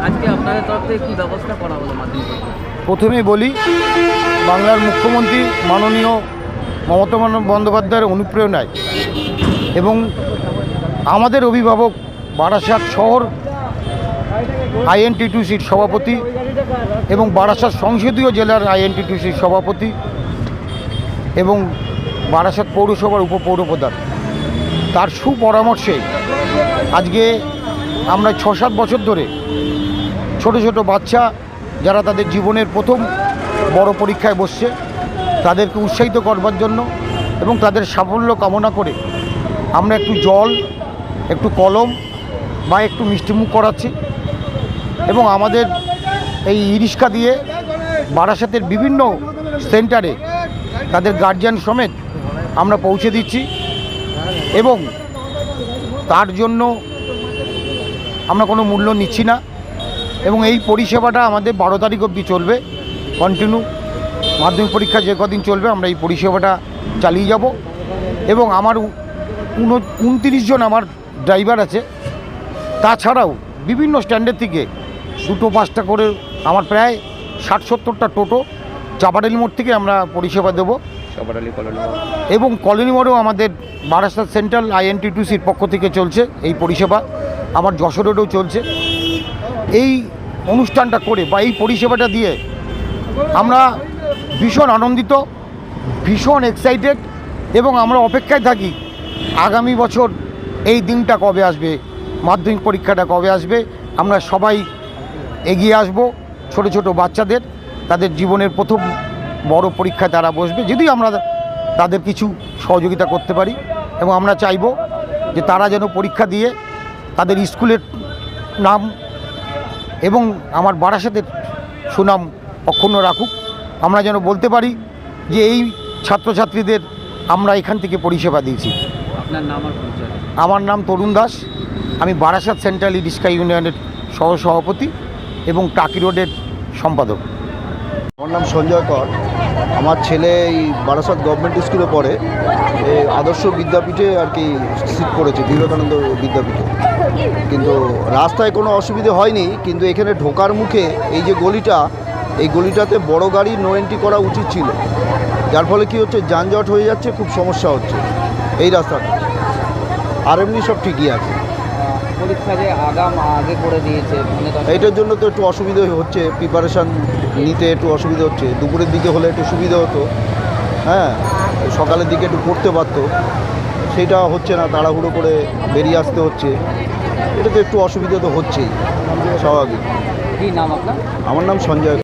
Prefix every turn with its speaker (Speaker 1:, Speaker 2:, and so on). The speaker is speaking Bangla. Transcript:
Speaker 1: আজকে আপনাদের তরফ থেকে কী ব্যবস্থা করা হলো মাধ্যমিক?
Speaker 2: প্রথমেই বলি, বাংলার মুখ্যমন্ত্রী মাননীয় মমতা বন্দ্যোপাধ্যায়ের অনুপ্রেরণায় এবং আমাদের অভিভাবক বারাসাত শহর আইএনটিটিউসির সভাপতি এবং বারাসাত সংসদীয় জেলার আইএনটিটিউসির সভাপতি এবং বারাসাত পৌরসভার উপপৌরপ্রধান তার সুপরামর্শে আজকে আমরা 6-7 বছর ধরে ছোট ছোট বাচ্চা যারা তাদের জীবনের প্রথম বড় পরীক্ষায় বসছে তাদেরকে উৎসাহিত করবার জন্য এবং তাদের সাফল্য কামনা করে আমরা একটু জল, একটু কলম বা একটু মিষ্টিমুখ করাচ্ছি এবং আমাদের এই রিক্সা দিয়ে বারাসাতের বিভিন্ন সেন্টারে তাদের গার্জিয়ান সমেত আমরা পৌঁছে দিচ্ছি এবং তার জন্য আমরা কোনো মূল্য নিচ্ছি না এবং এই পরিষেবাটা আমাদের 12 তারিখ অবধি চলবে কন্টিনিউ। মাধ্যমিক পরীক্ষা যে কদিন চলবে আমরা এই পরিষেবাটা চালিয়ে যাব এবং আমার 29 জন আমার ড্রাইভার আছে। তাছাড়াও বিভিন্ন স্ট্যান্ডের থেকে 2-5টা করে আমার প্রায় 60-70টা টোটো চাপাডালি মোড় থেকে আমরা পরিষেবা দেবো এবং কলোনি মোড়েও আমাদের বারাসাত সেন্ট্রাল আইএনটিটিউসির পক্ষ থেকে চলছে এই পরিষেবা। আমার যশোরেও চলছে। এই অনুষ্ঠানটা করে বা এই পরিষেবাটা দিয়ে আমরা ভীষণ আনন্দিত, ভীষণ এক্সাইটেড এবং আমরা অপেক্ষায় থাকি আগামী বছর এই দিনটা কবে আসবে, মাধ্যমিক পরীক্ষাটা কবে আসবে। আমরা সবাই এগিয়ে আসব ছোট ছোট বাচ্চাদের তাদের জীবনের প্রথম বড় পরীক্ষায় তারা বসবে যদি আমরা তাদের কিছু সহযোগিতা করতে পারি এবং আমরা চাইব যে তারা যেন পরীক্ষা দিয়ে তাদের স্কুলের নাম এবং আমার বারাসাতের সুনাম অক্ষুণ্ণ রাখুক। আমরা যেন বলতে পারি যে এই ছাত্রছাত্রীদের আমরা এখান থেকে পরিষেবা দিয়েছি।
Speaker 1: আপনার নাম আর পরিচয়?
Speaker 2: আমার নাম তরুণ দাস, আমি বারাসাত সেন্ট্রাল রিক্সা ইউনিয়নের সহসভাপতি এবং টাকি রোডের সম্পাদক।
Speaker 3: আমার নাম সঞ্জয় কর। আমার ছেলে এই বারাসাত গভর্নমেন্ট স্কুলে পড়ে, এই আদর্শ বিদ্যাপীঠে আর কি সিট করেছে, বিবেকানন্দ বিদ্যাপীঠে। কিন্তু রাস্তায় কোনো অসুবিধে হয়নি, কিন্তু এখানে ঢোকার মুখে এই যে গলিটা, এই গলিটাতে বড় গাড়ি নো এন্ট্রি করা উচিত ছিল, যার ফলে কি হচ্ছে যানজট হয়ে যাচ্ছে, খুব সমস্যা হচ্ছে এই রাস্তাটা। আর এমনি সব ঠিকই আছে।
Speaker 1: পরীক্ষা যে আগে করে দিয়েছে,
Speaker 3: এইটার জন্য তো একটু অসুবিধা হচ্ছে, প্রিপারেশান নিতে একটু অসুবিধা হচ্ছে। দুপুরের দিকে হলে একটু সুবিধা হতো, হ্যাঁ, সকালের দিকে একটু পড়তে পারতো, সেটা হচ্ছে না, তাড়াহুড়ো করে বেরিয়ে আসতে হচ্ছে। এটা তো একটু অসুবিধা তো হচ্ছেই স্বাভাবিক।
Speaker 1: কী নাম আপনার?
Speaker 3: আমার নাম সঞ্জয়।